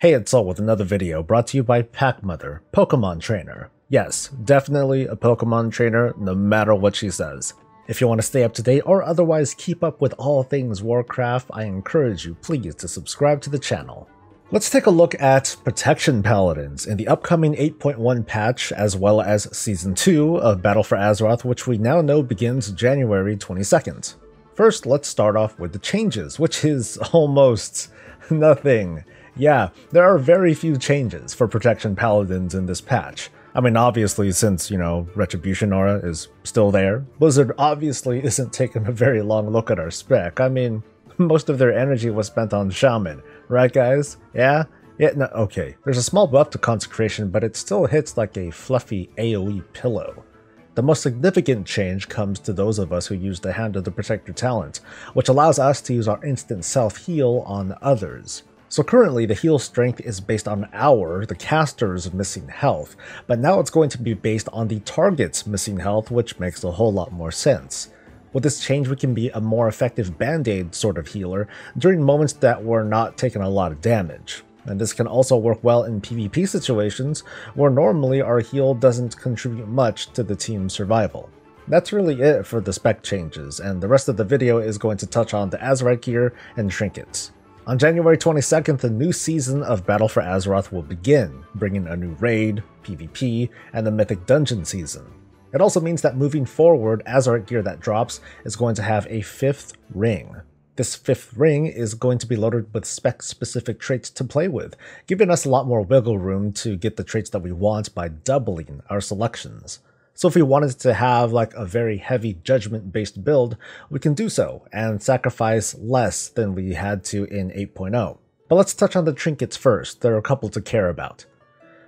Hey, it's Sol with another video brought to you by Packmother, Pokemon Trainer. Yes, definitely a Pokemon trainer, no matter what she says. If you want to stay up to date or otherwise keep up with all things Warcraft, I encourage you please to subscribe to the channel. Let's take a look at Protection Paladins in the upcoming 8.1 patch, as well as Season 2 of Battle for Azeroth, which we now know begins January 22nd. First, let's start off with the changes, which is almost nothing. Yeah, there are very few changes for Protection Paladins in this patch. I mean, obviously, since, Retribution Aura is still there, Blizzard obviously isn't taking a very long look at our spec. I mean, most of their energy was spent on Shaman, right guys? Yeah? Yeah, no, okay. There's a small buff to Consecration, but it still hits like a fluffy AoE pillow. The most significant change comes to those of us who use the Hand of the Protector talent, which allows us to use our instant self-heal on others. So currently the heal strength is based on the caster's missing health, but now it's going to be based on the target's missing health, which makes a whole lot more sense. With this change, we can be a more effective band-aid sort of healer during moments that we're not taking a lot of damage. And this can also work well in PvP situations where normally our heal doesn't contribute much to the team's survival. That's really it for the spec changes, and the rest of the video is going to touch on the Azerite gear and trinkets. On January 22nd, the new season of Battle for Azeroth will begin, bringing a new raid, PvP, and the Mythic Dungeon season. It also means that moving forward, Azerite gear that drops is going to have a 5th ring. This 5th ring is going to be loaded with spec-specific traits to play with, giving us a lot more wiggle room to get the traits that we want by doubling our selections. So if we wanted to have like a very heavy judgment-based build, we can do so and sacrifice less than we had to in 8.0. But let's touch on the trinkets first. There are a couple to care about.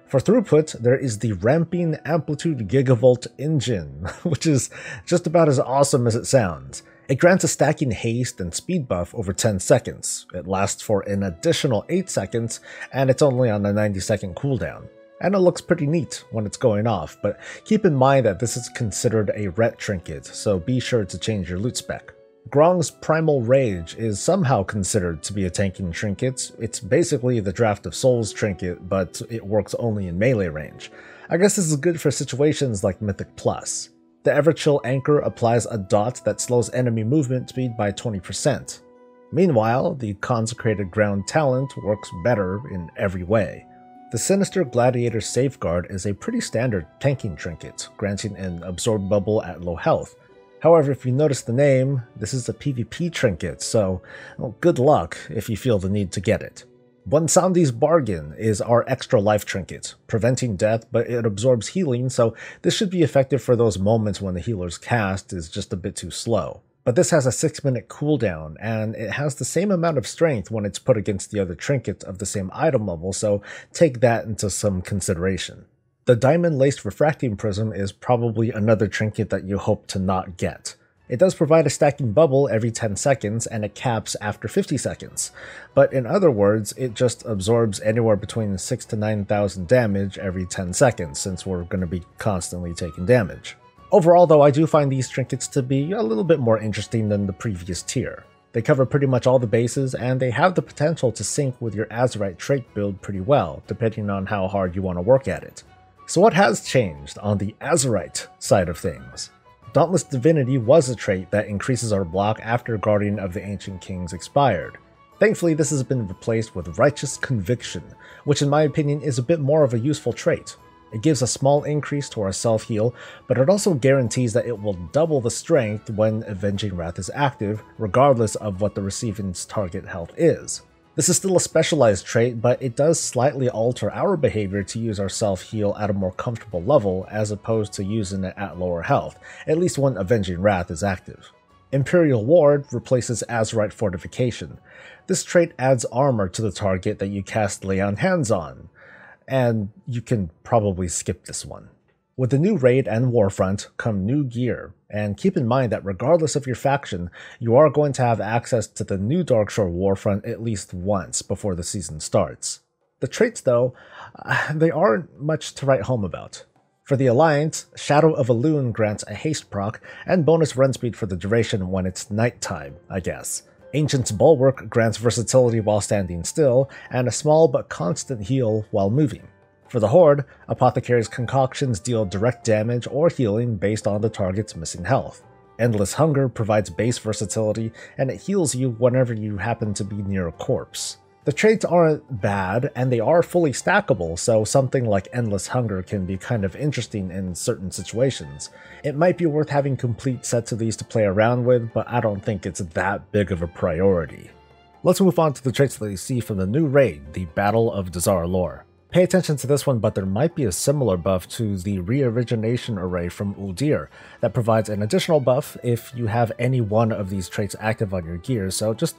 For throughput, there is the Ramping Amplitude Gigavolt engine, which is just about as awesome as it sounds. It grants a stacking haste and speed buff over 10 seconds. It lasts for an additional 8 seconds, and it's only on a 90-second cooldown. And it looks pretty neat when it's going off, but keep in mind that this is considered a ret trinket, so be sure to change your loot spec. Grong's Primal Rage is somehow considered to be a tanking trinket. It's basically the Draft of Souls trinket, but it works only in melee range. I guess this is good for situations like Mythic Plus. The Everchill Anchor applies a dot that slows enemy movement speed by 20%. Meanwhile, the Consecrated Ground talent works better in every way. The Sinister Gladiator Safeguard is a pretty standard tanking trinket, granting an Absorb Bubble at low health. However, if you notice the name, this is a PvP trinket, so good luck if you feel the need to get it. Bonsondi's Bargain is our extra life trinket, preventing death, but it absorbs healing, so this should be effective for those moments when the healer's cast is just a bit too slow. But this has a 6-minute cooldown, and it has the same amount of strength when it's put against the other trinket of the same item level, so take that into some consideration. The Diamond-Laced Refracting Prism is probably another trinket that you hope to not get. It does provide a stacking bubble every 10 seconds, and it caps after 50 seconds. But in other words, it just absorbs anywhere between 6,000 to 9,000 damage every 10 seconds, since we're going to be constantly taking damage. Overall, though, I do find these trinkets to be a little bit more interesting than the previous tier. They cover pretty much all the bases, and they have the potential to sync with your Azerite trait build pretty well, depending on how hard you want to work at it. So what has changed on the Azerite side of things? Dauntless Divinity was a trait that increases our block after Guardian of the Ancient Kings expired. Thankfully, this has been replaced with Righteous Conviction, which in my opinion is a bit more of a useful trait. It gives a small increase to our self-heal, but it also guarantees that it will double the strength when Avenging Wrath is active, regardless of what the receiving's target health is. This is still a specialized trait, but it does slightly alter our behavior to use our self-heal at a more comfortable level as opposed to using it at lower health, at least when Avenging Wrath is active. Imperial Ward replaces Azerite Fortification. This trait adds armor to the target that you cast Lay on Hands on, and you can probably skip this one. With the new raid and Warfront come new gear, and keep in mind that regardless of your faction, you are going to have access to the new Darkshore Warfront at least once before the season starts. The traits though, they aren't much to write home about. For the Alliance, Shadow of a Loon grants a haste proc and bonus run speed for the duration when it's nighttime, I guess. Ancient's Bulwark grants versatility while standing still, and a small but constant heal while moving. For the Horde, Apothecary's concoctions deal direct damage or healing based on the target's missing health. Endless Hunger provides base versatility, and it heals you whenever you happen to be near a corpse. The traits aren't bad, and they are fully stackable, so something like Endless Hunger can be kind of interesting in certain situations. It might be worth having complete sets of these to play around with, but I don't think it's that big of a priority. Let's move on to the traits that you see from the new raid, the Battle of Dazar'alor. Pay attention to this one, but there might be a similar buff to the Reorigination Array from Uldir that provides an additional buff if you have any one of these traits active on your gear, so just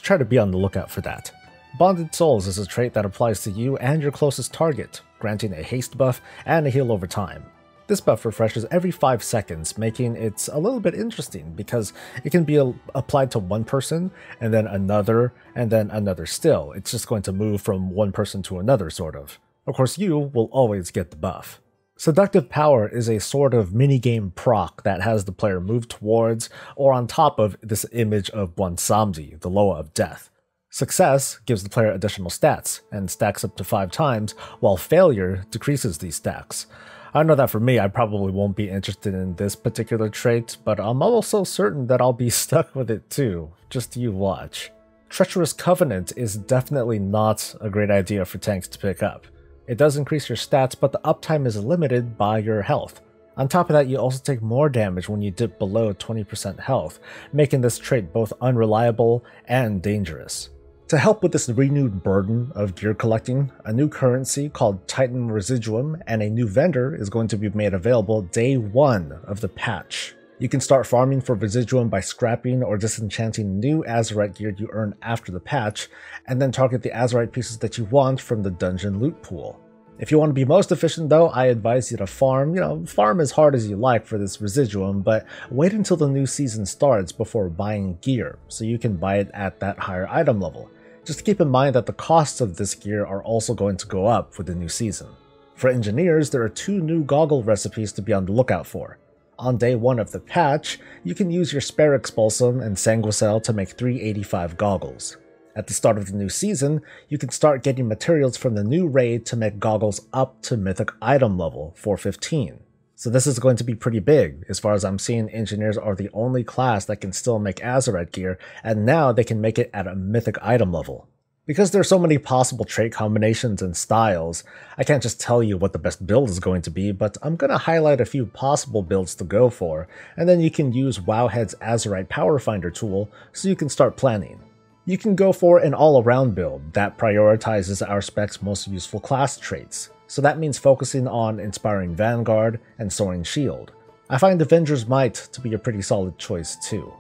try to be on the lookout for that. Bonded Souls is a trait that applies to you and your closest target, granting a haste buff and a heal over time. This buff refreshes every 5 seconds, making it a little bit interesting because it can be applied to one person, and then another still. It's just going to move from one person to another, sort of. Of course, you will always get the buff. Seductive Power is a sort of minigame proc that has the player move towards or on top of this image of Bwansamzi, the Loa of Death. Success gives the player additional stats, and stacks up to 5 times, while Failure decreases these stacks. I know that for me, I probably won't be interested in this particular trait, but I'm also certain that I'll be stuck with it too. Just you watch. Treacherous Covenant is definitely not a great idea for tanks to pick up. It does increase your stats, but the uptime is limited by your health. On top of that, you also take more damage when you dip below 20% health, making this trait both unreliable and dangerous. To help with this renewed burden of gear collecting, a new currency called Titan Residuum and a new vendor is going to be made available day 1 of the patch. You can start farming for Residuum by scrapping or disenchanting new Azerite gear you earn after the patch, and then target the Azerite pieces that you want from the dungeon loot pool. If you want to be most efficient though, I advise you to farm as hard as you like for this Residuum, but wait until the new season starts before buying gear, so you can buy it at that higher item level. Just keep in mind that the costs of this gear are also going to go up with the new season. For engineers, there are 2 new goggle recipes to be on the lookout for. On day 1 of the patch, you can use your Spare Expulsum and Sanguicell to make 385 goggles. At the start of the new season, you can start getting materials from the new raid to make goggles up to Mythic item level 415. So this is going to be pretty big. As far as I'm seeing, engineers are the only class that can still make Azerite gear, and now they can make it at a Mythic item level. Because there are so many possible trait combinations and styles, I can't just tell you what the best build is going to be, but I'm going to highlight a few possible builds to go for, and then you can use Wowhead's Azerite Power Finder tool so you can start planning. You can go for an all-around build that prioritizes our spec's most useful class traits. So that means focusing on Inspiring Vanguard and Soaring Shield. I find Avenger's Might to be a pretty solid choice too.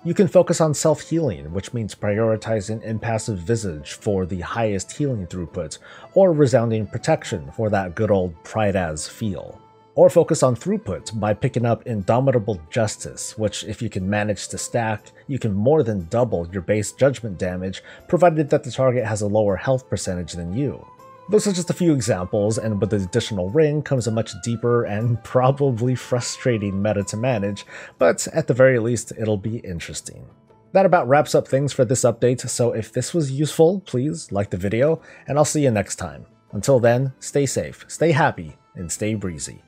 You can focus on self-healing, which means prioritizing Impassive Visage for the highest healing throughput, or Resounding Protection for that good old Pride-as feel. Or focus on throughput by picking up Indomitable Justice, which if you can manage to stack, you can more than double your base judgment damage, provided that the target has a lower health percentage than you. Those are just a few examples, and with the additional ring comes a much deeper and probably frustrating meta to manage, but at the very least it'll be interesting. That about wraps up things for this update, so if this was useful, please like the video, and I'll see you next time. Until then, stay safe, stay happy, and stay breezy.